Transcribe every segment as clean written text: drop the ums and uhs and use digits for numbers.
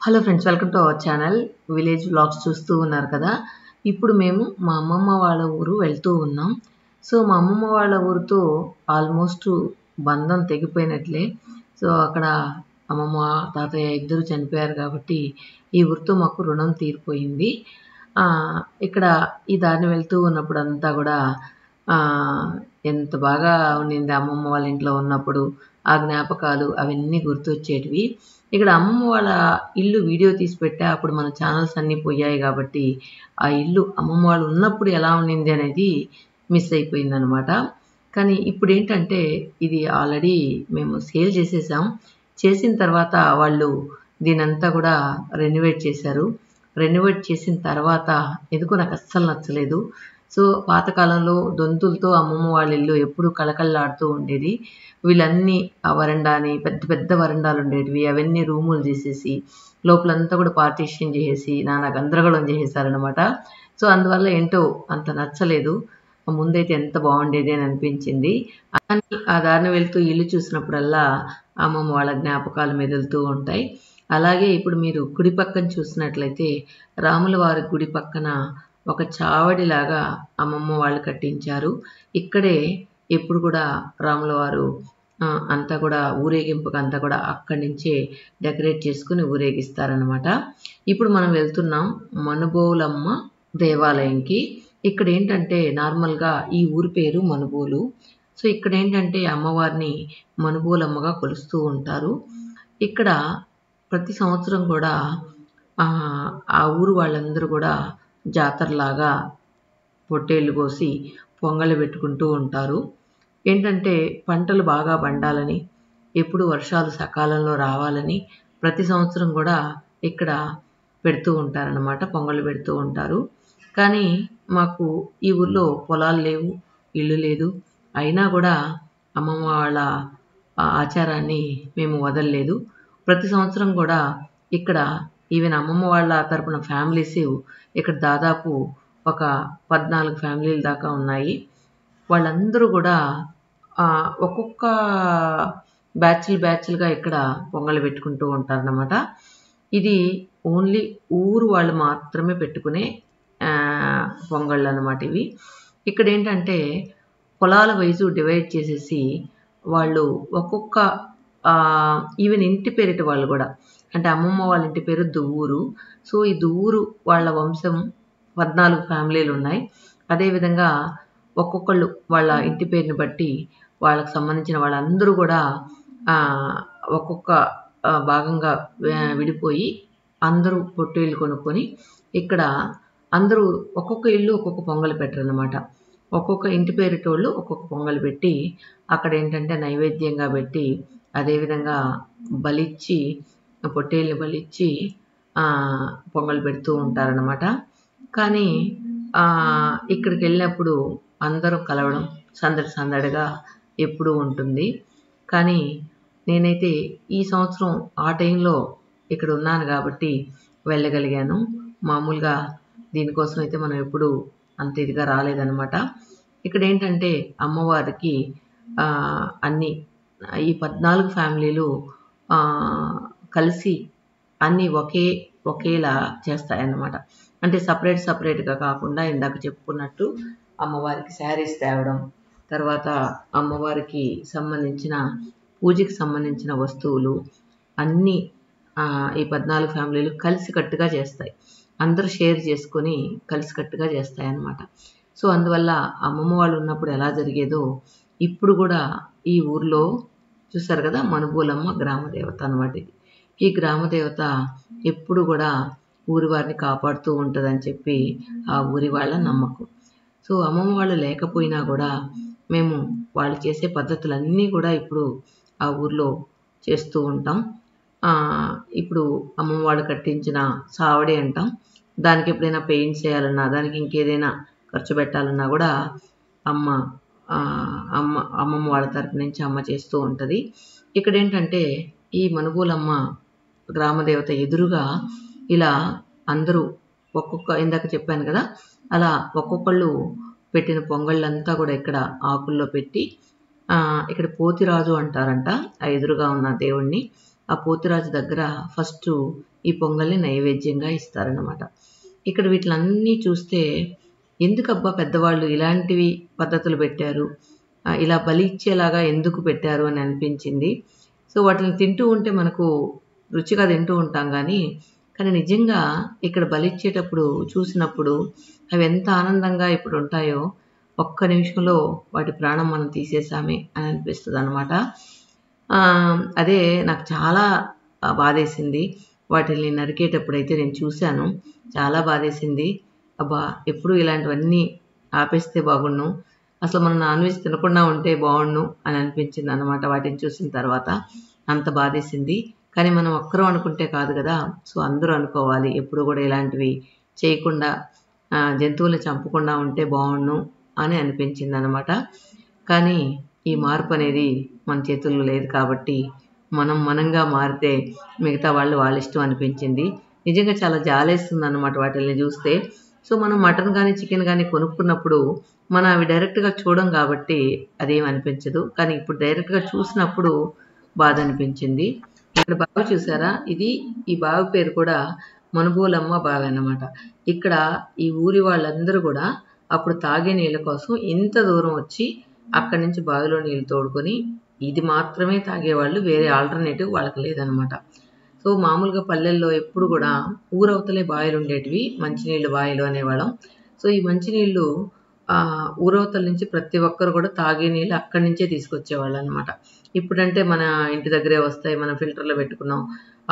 Hello friends, welcome to our channel. Village vlogs చూస్తూ ఉన్నారు కదా. ఇప్పుడు మేము మా అమ్మమ్మ వాళ్ళ ఊరు వెళ్తూ ఉన్నాం. సో మా అమ్మమ్మ వాళ్ళ ఊరితో ఆల్మోస్ట్ బంధం తెగిపోయినట్లే. సో అక్కడ అమ్మమ్మ తాతయ్య ఇద్దరు చనిపోయారు కాబట్టి ఈ ఊరితో మాకు రుణం తీరిపోయింది. ఇక్కడ ఈ దారిని వెళ్తూ ఉన్నప్పుడు అంతా కూడా ఎంత బాగా ఉండింది అమ్మమ్మ వాళ్ళ ఇంట్లో ఉన్నప్పుడు. ఆ జ్ఞాపకాలు అవన్నీ గుర్తొచ్చేటివి. ఇక్కడ అమ్మమ్మ వాళ్ళ ఇల్లు వీడియో తీసి పెట్టా. అప్పుడు మన ఛానల్స్ అన్నీ పోయాయి కాబట్టి ఆ ఇల్లు అమ్మమ్మ వాళ్ళు ఉన్నప్పుడు ఎలా ఉండింది అనేది మిస్ అయిపోయిందనమాట. కానీ ఇప్పుడు ఏంటంటే ఇది ఆల్రెడీ మేము సేల్ చేసేసాం. చేసిన తర్వాత వాళ్ళు దీనంతా కూడా రెనోవేట్ చేశారు. రెనోవేట్ చేసిన తర్వాత ఎందుకో నాకు అస్సలు నచ్చలేదు. సో పాతకాలంలో దొంతులతో అమ్మమ్మ వాళ్ళ ఇల్లు ఎప్పుడు కళకళలాడుతూ ఉండేది. వీళ్ళన్నీ ఆ వరండాని పెద్ద పెద్ద వరండాలు ఉండేటివి, అవన్నీ రూములు చేసేసి లోపలంతా కూడా పార్టీషన్ చేసేసి నానా గందరగోళం చేసేసారనమాట. సో అందువల్ల ఏంటో అంత నచ్చలేదు. ముందైతే ఎంత బాగుండేది అని అనిపించింది. కానీ ఆ దారిని వెళ్తూ ఇల్లు చూసినప్పుడల్లా అమ్మమ్మ వాళ్ళ జ్ఞాపకాలు మెదులుతూ ఉంటాయి. అలాగే ఇప్పుడు మీరు గుడి పక్కన చూసినట్లయితే రాముల వారి గుడి పక్కన ఒక చావడిలాగా అమ్మమ్మ వాళ్ళు కట్టించారు. ఇక్కడే ఎప్పుడు కూడా రాముల వారు అంతా కూడా ఊరేగింపుకు అంతా కూడా అక్కడి నుంచే డెకరేట్ చేసుకుని ఊరేగిస్తారనమాట. ఇప్పుడు మనం వెళ్తున్నాం మనుబోలమ్మ దేవాలయంకి. ఇక్కడ ఏంటంటే నార్మల్గా ఈ ఊరి పేరు మనుబోలు. సో ఇక్కడ ఏంటంటే అమ్మవారిని మనుబోలమ్మగా కొలుస్తూ ఉంటారు. ఇక్కడ ప్రతి సంవత్సరం కూడా ఆ ఊరు వాళ్ళందరూ కూడా జాతరలాగా పొట్టేళ్ళు కోసి పొంగలు పెట్టుకుంటూ ఉంటారు. ఏంటంటే పంటలు బాగా పండాలని, ఎప్పుడు వర్షాలు సకాలంలో రావాలని ప్రతి సంవత్సరం కూడా ఇక్కడ పెడుతూ ఉంటారనమాట, పొంగలు పెడుతూ ఉంటారు. కానీ మాకు ఈ ఊర్లో పొలాలు లేవు, ఇల్లు లేదు. అయినా కూడా అమ్మమ్మ వాళ్ళ ఆచారాన్ని మేము వదలలేదు. ప్రతి సంవత్సరం కూడా ఇక్కడ ఈవెన్ అమ్మమ్మ వాళ్ళ తరపున ఫ్యామిలీస్ ఇక్కడ దాదాపు ఒక 14 ఫ్యామిలీల దాకా ఉన్నాయి. వాళ్ళందరూ కూడా ఒక్కొక్క బ్యాచ్లుగా ఇక్కడ పొంగలు పెట్టుకుంటూ ఉంటారన్నమాట. ఇది ఓన్లీ ఊరు వాళ్ళు మాత్రమే పెట్టుకునే పొంగళ్ళు అన్నమాట ఇవి. ఇక్కడ ఏంటంటే పొలాల వైజు డివైడ్ చేసేసి వాళ్ళు ఒక్కొక్క ఈవెన్ ఇంటి పేరిట వాళ్ళు కూడా, అంటే అమ్మమ్మ వాళ్ళ ఇంటి పేరు దువ్వూరు. సో ఈ దువ్వూరు వాళ్ళ వంశం 14 ఫ్యామిలీలు ఉన్నాయి. అదేవిధంగా ఒక్కొక్కళ్ళు వాళ్ళ ఇంటి పేరుని బట్టి వాళ్ళకి సంబంధించిన వాళ్ళందరూ కూడా ఒక్కొక్క భాగంగా విడిపోయి అందరూ పొట్టేళ్ళు కొనుక్కొని ఇక్కడ అందరూ ఒక్కొక్క ఇల్లు ఒక్కొక్క పొంగలు పెట్టరన్నమాట. ఒక్కొక్క ఇంటి పేరిటోళ్ళు ఒక్కొక్క పొంగలు పెట్టి అక్కడ ఏంటంటే నైవేద్యంగా పెట్టి అదేవిధంగా బలిచ్చి పొట్టేళ్ళని బలిచ్చి పొంగలు పెడుతూ ఉంటారనమాట. కానీ ఇక్కడికి వెళ్ళినప్పుడు అందరూ కలవడం సందడిగా ఎప్పుడూ ఉంటుంది. కానీ నేనైతే ఈ సంవత్సరం ఆ టైంలో ఇక్కడ ఉన్నాను కాబట్టి వెళ్ళగలిగాను. మామూలుగా దీనికోసం అయితే మనం ఎప్పుడు అంత ఇదిగా రాలేదన్నమాట. ఇక్కడ ఏంటంటే అమ్మవారికి అన్నీ ఈ 14 ఫ్యామిలీలు కలిసి అన్నీ ఒకేలా చేస్తాయన్నమాట. అంటే సపరేట్గా కాకుండా ఇందాక చెప్పుకున్నట్టు అమ్మవారికి శారీస్ తేవడం, తర్వాత అమ్మవారికి సంబంధించిన పూజకి సంబంధించిన వస్తువులు అన్నీ ఈ 14 ఫ్యామిలీలు కలిసికట్టుగా చేస్తాయి. అందరూ షేర్ చేసుకొని కలిసికట్టుగా చేస్తాయి అన్నమాట. సో అందువల్ల అమ్మమ్మ వాళ్ళు ఉన్నప్పుడు ఎలా జరిగేదో ఇప్పుడు కూడా ఈ ఊర్లో చూసారు కదా, మనుబోలమ్మ గ్రామదేవత అన్నమాట. ఈ గ్రామదేవత ఎప్పుడు కూడా ఊరి వారిని కాపాడుతూ ఉంటుందని చెప్పి ఆ ఊరి వాళ్ళ నమ్మకం. సో అమ్మమ్మ వాళ్ళు లేకపోయినా కూడా మేము వాళ్ళు చేసే పద్ధతులన్నీ కూడా ఇప్పుడు ఆ ఊర్లో చేస్తూ ఉంటాం. ఇప్పుడు అమ్మమ్మ వాళ్ళు కట్టించిన సావడి అంటాం. దానికి ఎప్పుడైనా పెయింట్స్ వేయాలన్నా, దానికి ఇంకేదైనా ఖర్చు పెట్టాలన్నా కూడా అమ్మమ్మ వాళ్ళ తరపు నుంచి అమ్మ చేస్తూ ఉంటుంది. ఇక్కడ ఏంటంటే ఈ మనుబోలమ్మ గ్రామదేవత ఎదురుగా ఇలా అందరూ ఒక్కొక్క, ఇందాక చెప్పాను కదా, అలా ఒక్కొక్కళ్ళు పెట్టిన పొంగళ్ళంతా కూడా ఇక్కడ ఆకుల్లో పెట్టి ఇక్కడ పోతిరాజు అంటారంట ఆ ఎదురుగా ఉన్న దేవుణ్ణి. ఆ పోతురాజు దగ్గర ఫస్ట్ ఈ పొంగల్ని నైవేద్యంగా ఇస్తారనమాట. ఇక్కడ వీటిలన్నీ చూస్తే ఎందుకబ్బా పెద్దవాళ్ళు ఇలాంటివి పద్ధతులు పెట్టారు, ఇలా బలి ఇచ్చేలాగా ఎందుకు పెట్టారు అని అనిపించింది. సో వాటిని తింటూ ఉంటే మనకు రుచిగా తింటూ ఉంటాం కానీ నిజంగా ఇక్కడ బలిచ్చేటప్పుడు చూసినప్పుడు అవి ఎంత ఆనందంగా ఇప్పుడు ఉంటాయో, ఒక్క నిమిషంలో వాటి ప్రాణం మనం తీసేసామే అని అనిపిస్తుంది అనమాట. అదే నాకు చాలా బాధేసింది. వాటిని నరికేటప్పుడైతే నేను చూశాను, చాలా బాధేసింది. అబ్బా ఎప్పుడు ఇలాంటివన్నీ ఆపేస్తే బాగుండు, అసలు మనం నాన్ వెజ్ తినకుండా ఉంటే బాగుండు అని అనిపించింది అనమాట వాటిని చూసిన తర్వాత. అంత బాధేసింది. కానీ మనం ఒక్కరం అనుకుంటే కాదు కదా, సో అందరూ అనుకోవాలి. ఎప్పుడు కూడా ఇలాంటివి చేయకుండా జంతువుల్ని చంపకుండా ఉంటే బాగుండు అని అనిపించింది అనమాట. కానీ ఈ మార్పు అనేది మన చేతుల్లో లేదు కాబట్టి మనంగా మారితే మిగతా వాళ్ళు వాళ్ళ ఇష్టం అనిపించింది. నిజంగా చాలా జాలేస్తుంది అన్నమాట వాటిని చూస్తే. సో మనం మటన్ కానీ చికెన్ కానీ కొనుక్కున్నప్పుడు మనం అవి డైరెక్ట్గా చూడం కాబట్టి అదేం అనిపించదు. కానీ ఇప్పుడు డైరెక్ట్గా చూసినప్పుడు బాధ అనిపించింది. ఇక్కడ బావి చూసారా, ఈ బావి పేరు కూడా మనుబోలమ్మ బావి అన్నమాట. ఇక్కడ ఈ ఊరి వాళ్ళందరూ కూడా అప్పుడు తాగే నీళ్ళ కోసం ఇంత దూరం వచ్చి అక్కడి నుంచి బావిలో నీళ్ళు తోడుకొని ఇది మాత్రమే తాగేవాళ్ళు, వేరే ఆల్టర్నేటివ్ వాళ్ళకి లేదనమాట. సో మామూలుగా పల్లెల్లో ఎప్పుడు కూడా ఊరవతలే బావిలు ఉండేటివి, మంచినీళ్ళు బావిలు అనేవాళ్ళం. సో ఈ మంచినీళ్ళు ఊరవతల నుంచి ప్రతి ఒక్కరు కూడా తాగే నీళ్ళు అక్కడి నుంచే తీసుకొచ్చేవాళ్ళు అనమాట. ఇప్పుడంటే మన ఇంటి దగ్గరే వస్తాయి, మనం ఫిల్టర్లో పెట్టుకున్నాం,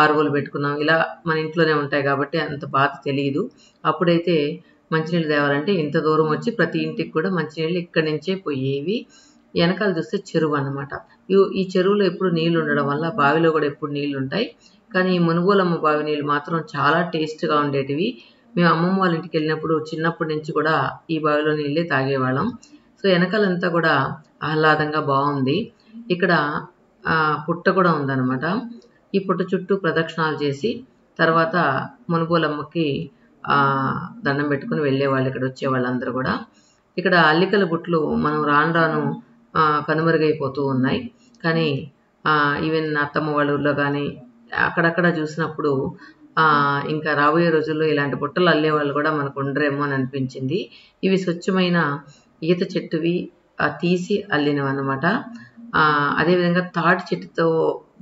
ఆర్వోలు పెట్టుకున్నాం, ఇలా మన ఇంట్లోనే ఉంటాయి కాబట్టి అంత బాధ తెలియదు. అప్పుడైతే మంచినీళ్ళు తేవాలంటే ఇంత దూరం వచ్చి ప్రతి ఇంటికి కూడా మంచినీళ్ళు ఇక్కడి నుంచే పోయేవి. వెనకాల చూస్తే చెరువు అనమాట. ఈ చెరువులో ఎప్పుడు నీళ్ళు ఉండడం వల్ల బావిలో కూడా ఎప్పుడు నీళ్ళు ఉంటాయి. కానీ ఈ మునుగోలమ్మ బావి నీళ్ళు మాత్రం చాలా టేస్ట్గా ఉండేటివి. మేము అమ్మమ్మ వాళ్ళ ఇంటికి వెళ్ళినప్పుడు చిన్నప్పటి నుంచి కూడా ఈ బావిలో నీళ్ళే తాగేవాళ్ళం. సో వెనకాలంతా కూడా ఆహ్లాదంగా బాగుంది. ఇక్కడ పుట్ట కూడా ఉందన్నమాట. ఈ పుట్ట చుట్టూ ప్రదక్షిణాలు చేసి తర్వాత మునుగోలమ్మకి దండం పెట్టుకుని వెళ్ళేవాళ్ళు ఇక్కడ వచ్చే వాళ్ళందరూ కూడా. ఇక్కడ అల్లికల గుట్లు మనం రాను కనుమరుగైపోతూ ఉన్నాయి. కానీ ఈవెన్ అత్తమ్మ వాళ్ళ ఊళ్ళో కానీ అక్కడక్కడ చూసినప్పుడు ఇంకా రాబోయే రోజుల్లో ఇలాంటి బుట్టలు అల్లే వాళ్ళు కూడా మనకు ఉండరేమో అని అనిపించింది. ఇవి స్వచ్ఛమైన ఈత చెట్టువి తీసి అల్లినవి అన్నమాట. అదేవిధంగా తాటి చెట్టుతో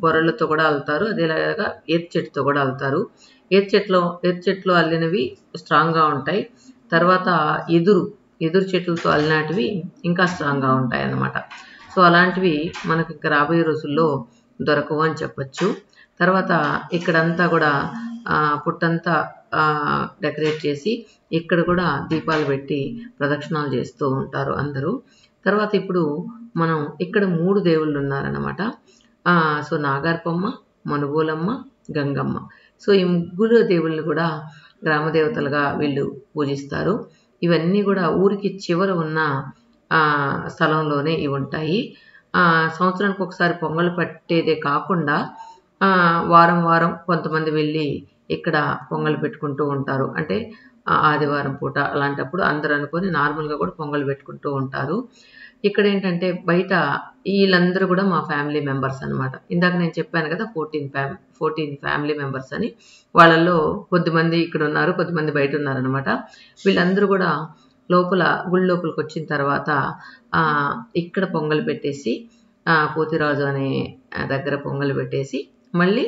బొరళ్ళతో కూడా అల్లుతారు, అదేలాగా ఈత చెట్టుతో కూడా అల్లుతారు. ఈత చెట్లు అల్లినవి స్ట్రాంగ్గా ఉంటాయి. తర్వాత ఎదురు చెట్లతో అల్లినటివి ఇంకా స్ట్రాంగ్గా ఉంటాయి అన్నమాట. సో అలాంటివి మనకు ఇంకా రాబోయే రోజుల్లో దొరకవు అని చెప్పచ్చు. తర్వాత ఇక్కడంతా కూడా పుట్టంతా డెకరేట్ చేసి ఇక్కడ కూడా దీపాలు పెట్టి ప్రదక్షిణాలు చేస్తూ ఉంటారు అందరూ. తర్వాత ఇప్పుడు మనం ఇక్కడ 3 దేవుళ్ళు ఉన్నారన్నమాట. సో నాగార్పమ్మ, మనుబోలమ్మ, గంగమ్మ. సో ఈ 3 దేవుళ్ళు కూడా గ్రామ దేవతలుగా వీళ్ళు పూజిస్తారు. ఇవన్నీ కూడా ఊరికి చివర ఉన్న స్థలంలోనే ఇవి ఉంటాయి. సంవత్సరానికి ఒకసారి పొంగల్ పట్టేదే కాకుండా వారం కొంతమంది వెళ్ళి ఇక్కడ పొంగల్ పెట్టుకుంటూ ఉంటారు. అంటే ఆదివారం పూట అలాంటప్పుడు అందరూ అనుకొని నార్మల్గా కూడా పొంగల్ పెట్టుకుంటూ ఉంటారు. ఇక్కడ ఏంటంటే బయట వీళ్ళందరూ కూడా మా ఫ్యామిలీ మెంబర్స్ అనమాట. ఇందాక నేను చెప్పాను కదా 14 ఫ్యామిలీ మెంబర్స్ అని. వాళ్ళల్లో కొద్దిమంది ఇక్కడ ఉన్నారు, కొద్దిమంది బయట ఉన్నారనమాట. వీళ్ళందరూ కూడా గుడి లోపలికి వచ్చిన తర్వాత ఇక్కడ పొంగల్ పెట్టేసి పోతిరాజు అనే దగ్గర పొంగల్ పెట్టేసి మళ్ళీ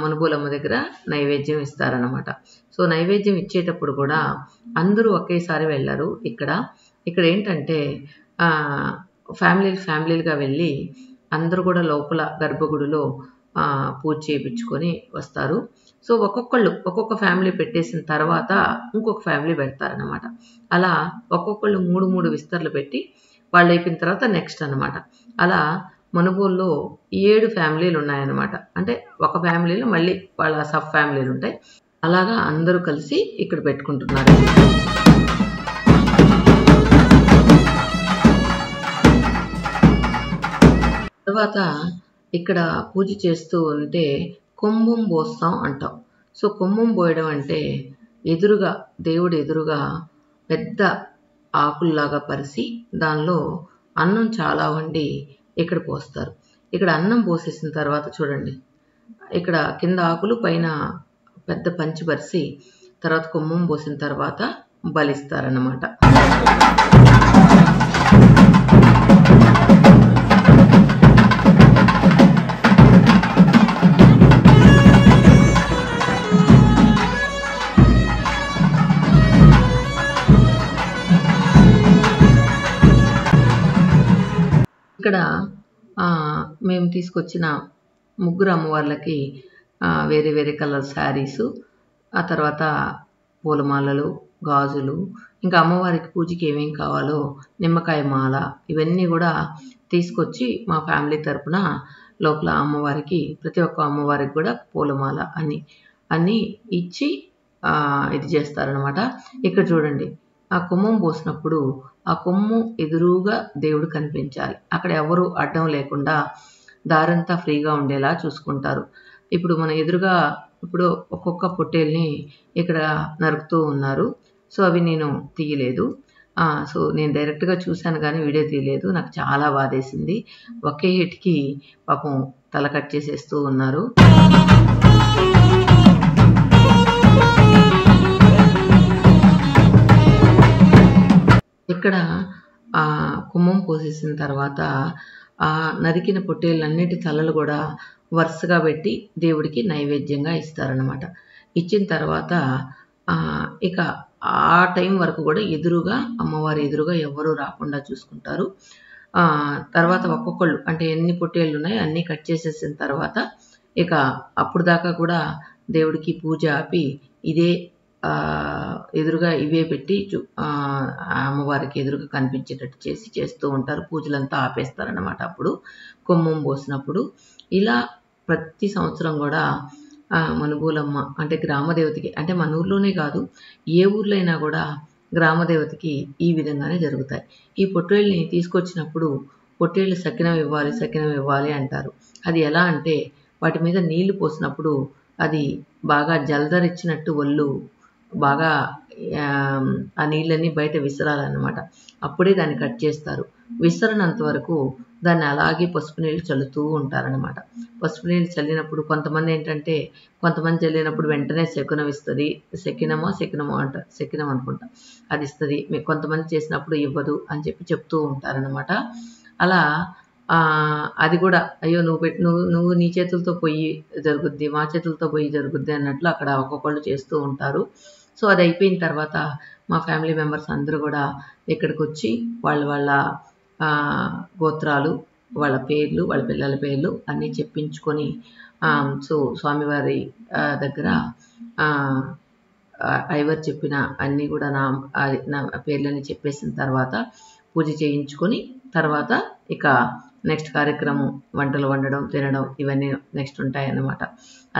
మనుబోలమ్మ దగ్గర నైవేద్యం ఇస్తారనమాట. సో నైవేద్యం ఇచ్చేటప్పుడు కూడా అందరూ ఒకేసారి వెళ్ళరు. ఇక్కడ ఏంటంటే ఫ్యామిలీలుగా వెళ్ళి అందరూ కూడా లోపల గర్భగుడిలో పూజ చేయించుకొని వస్తారు. సో ఒక్కొక్క ఫ్యామిలీ పెట్టేసిన తర్వాత ఇంకొక ఫ్యామిలీ పెడతారనమాట. అలా ఒక్కొక్కళ్ళు 3 విస్తర్లు పెట్టి వాళ్ళు అయిపోయిన తర్వాత నెక్స్ట్ అనమాట. అలా మనుబోల్లో 7 ఫ్యామిలీలు ఉన్నాయన్నమాట. అంటే ఒక ఫ్యామిలీలో మళ్ళీ వాళ్ళ సబ్ ఫ్యామిలీలు ఉంటాయి. అలాగా అందరూ కలిసి ఇక్కడ పెట్టుకుంటున్నారు. తర్వాత ఇక్కడ పూజ చేస్తూ ఉంటే కుంభం పోస్తాం అంటాం. సో కుంభం పోయడం అంటే దేవుడి ఎదురుగా పెద్ద ఆకుల్లాగా పరిసి దానిలో అన్నం చాలా వండి ఇక్కడ పోస్తారు. ఇక్కడ అన్నం పోసేసిన తర్వాత చూడండి ఇక్కడ కింద ఆకులు పైన పెద్ద పంచి పరిసి తర్వాత కుమ్మం పోసిన తర్వాత బలిస్తారన్నమాట. ఇక్కడ మేము తీసుకొచ్చిన ముగ్గురు అమ్మవార్లకి వేరే వేరే కలర్ శారీసు, ఆ తర్వాత పూలమాలలు, గాజులు, ఇంకా అమ్మవారికి పూజకి ఏమేం కావాలో నిమ్మకాయ మాల, ఇవన్నీ కూడా తీసుకొచ్చి మా ఫ్యామిలీ తరపున లోపల అమ్మవారికి, ప్రతి ఒక్క అమ్మవారికి కూడా పూలమాల అన్నీ ఇచ్చి ఇది చేస్తారనమాట. ఇక్కడ చూడండి, ఆ కుమ్మం పోసినప్పుడు ఆ కొమ్ము ఎదురుగా దేవుడు కనిపించాలి. అక్కడ ఎవరు అడ్డం లేకుండా దారంతా ఫ్రీగా ఉండేలా చూసుకుంటారు. ఇప్పుడు మన ఎదురుగా ఇప్పుడు ఒక్కొక్క పొట్టేల్ని ఇక్కడ నరుకుతూ ఉన్నారు. సో అవి నేను తీయలేదు. సో నేను డైరెక్ట్గా చూశాను కానీ వీడియో తీయలేదు. నాకు చాలా బాధేసింది. ఒకే హిట్కి పాపం తల కట్ చేసేస్తూ ఉన్నారు. ఇక్కడ కుమ్మం పోసేసిన తర్వాత ఆ నరికిన పొట్టేళ్ళన్నిటి తలలు కూడా వరుసగా పెట్టి దేవుడికి నైవేద్యంగా ఇస్తారనమాట. ఇచ్చిన తర్వాత ఇక ఆ టైం వరకు కూడా ఎదురుగా అమ్మవారి ఎదురుగా ఎవరు రాకుండా చూసుకుంటారు. తర్వాత ఒక్కొక్కళ్ళు అంటే ఎన్ని పొట్టేళ్ళు ఉన్నాయో అన్నీ కట్ చేసేసిన తర్వాత ఇక అప్పుడు దాకా కూడా దేవుడికి పూజ ఆపి ఇదే ఎదురుగా ఇవే పెట్టి అమ్మవారికి ఎదురుగా కనిపించేటట్టు చేస్తూ ఉంటారు. పూజలంతా ఆపేస్తారనమాట అప్పుడు కొమ్మం పోసినప్పుడు. ఇలా ప్రతి సంవత్సరం కూడా మనుబోలమ్మ అంటే గ్రామదేవతకి, అంటే మన ఊర్లోనే కాదు ఏ ఊర్లో అయినా కూడా గ్రామదేవతకి ఈ విధంగానే జరుగుతాయి. ఈ పొట్టేళ్ళని తీసుకొచ్చినప్పుడు పొట్టేళ్ళు సకినం ఇవ్వాలి అంటారు. అది ఎలా అంటే వాటి మీద నీళ్లు పోసినప్పుడు అది బాగా జలదరిచ్చినట్టు ఒళ్ళు బాగా ఆ నీళ్ళన్నీ బయట విసరాలన్నమాట. అప్పుడే దాన్ని కట్ చేస్తారు. విసరనంత వరకు దాన్ని అలాగే పసుపు నీళ్ళు చల్లుతూ ఉంటారనమాట. పసుపు నీళ్ళు చల్లినప్పుడు కొంతమంది చల్లినప్పుడు వెంటనే శకునం ఇస్తుంది. శకినమో అంటారు, శకినం అనుకుంటా, అది ఇస్తుంది. కొంతమంది చేసినప్పుడు ఇవ్వదు అని చెప్తూ ఉంటారనమాట. అలా అది కూడా అయ్యో నువ్వు నీ చేతులతో పొయ్యి జరుగుద్ది, మా చేతులతో పొయ్యి జరుగుద్ది అన్నట్లు అక్కడ ఒక్కొక్కళ్ళు చేస్తూ ఉంటారు. సో అది అయిపోయిన తర్వాత మా ఫ్యామిలీ మెంబర్స్ అందరూ కూడా ఇక్కడికి వచ్చి వాళ్ళ గోత్రాలు, వాళ్ళ పేర్లు, వాళ్ళ పిల్లల పేర్లు అన్నీ చెప్పించుకొని సో స్వామివారి దగ్గర ఐవర్ చెప్పిన అన్నీ కూడా నా పేర్లని చెప్పేసిన తర్వాత పూజ చేయించుకొని తర్వాత ఇక నెక్స్ట్ కార్యక్రమం వంటలు వండడం, తినడం ఇవన్నీ నెక్స్ట్ ఉంటాయన్నమాట.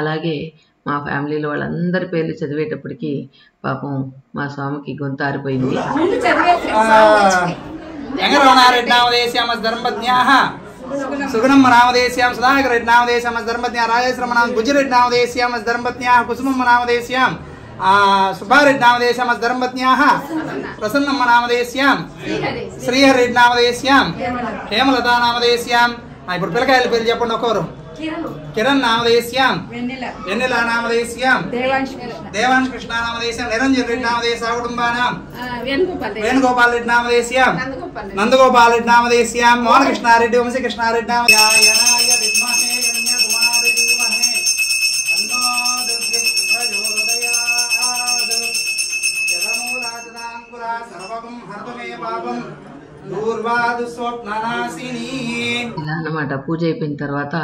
అలాగే మా ఫ్యామిలీలో వాళ్ళందరి పేర్లు చదివేటప్పటికి పాపం మా స్వామికి గొంతు ఆరిపోయింది. సుగుణం నామదేశ్యాం సుధాకర్ రెడ్డి నామదేశ్యాం ధర్మజ్ఞా రాజేశ్వర గుజరెడ్డి నామదేశ్యాం ధర్మజ్ఞా కుసుమమ్మ నామదేశ్యాం సుబ్బారెడ్డి నామదేశ్యాం ధర్మజ్ఞా ప్రసన్నమ్మ నామదేశ్యాం శ్రీహరెడ్డి నామదేశ్యాం హేమలతా నామదేశ్యాం. ఇప్పుడు పిల్లకాయల పేరు చెప్పండి ఒక్కొరు. కిరణ్ నామదేశ్యాం, వెన్నెల నామదేశ్యాం, దేవాంశ్ కృష్ణ నామదేశ్యాం, నిరంజన్ రెడ్డి నామదేశ కుటుంబానాం, వేణుగోపాల్ రెడ్డి నామదేశ్యాం, నందగోపాల్ రెడ్డి నామదేశ్యాం, మోహన కృష్ణారెడ్డి, వంశీకృష్ణారెడ్డి ఇలా అన్నమాట. పూజ అయిపోయిన తర్వాత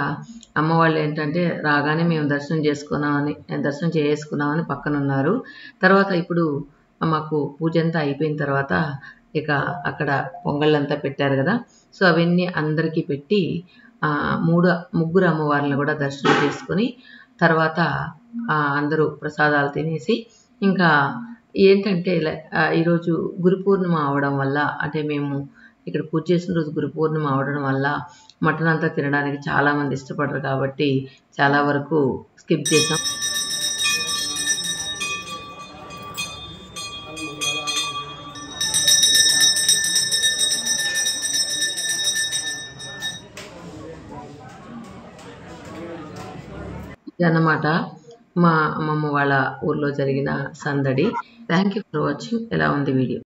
అమ్మ వాళ్ళు ఏంటంటే రాగానే మేము దర్శనం చేసుకున్నామని పక్కన ఉన్నారు. తర్వాత ఇప్పుడు మాకు పూజ అంతా అయిపోయిన తర్వాత ఇక అక్కడ పొంగళ్ళంతా పెట్టారు కదా, సో అవన్నీ అందరికీ పెట్టి ముగ్గురు అమ్మవార్లను కూడా దర్శనం చేసుకొని తర్వాత అందరూ ప్రసాదాలు తినేసి ఇంకా ఏంటంటే ఈరోజు గురు పూర్ణిమ అవడం వల్ల, అంటే మేము ఇక్కడ పూజ చేసిన రోజు గురు పూర్ణిమ అవడం వల్ల మటన్ అంతా తినడానికి చాలామంది ఇష్టపడరు కాబట్టి చాలా వరకు స్కిప్ చేసాం. అన్నమాట మా అమ్మమ్మ వాళ్ళ ఊర్లో జరిగిన సందడి. Thank you for watching. ఎలా ఉంది వీడియో?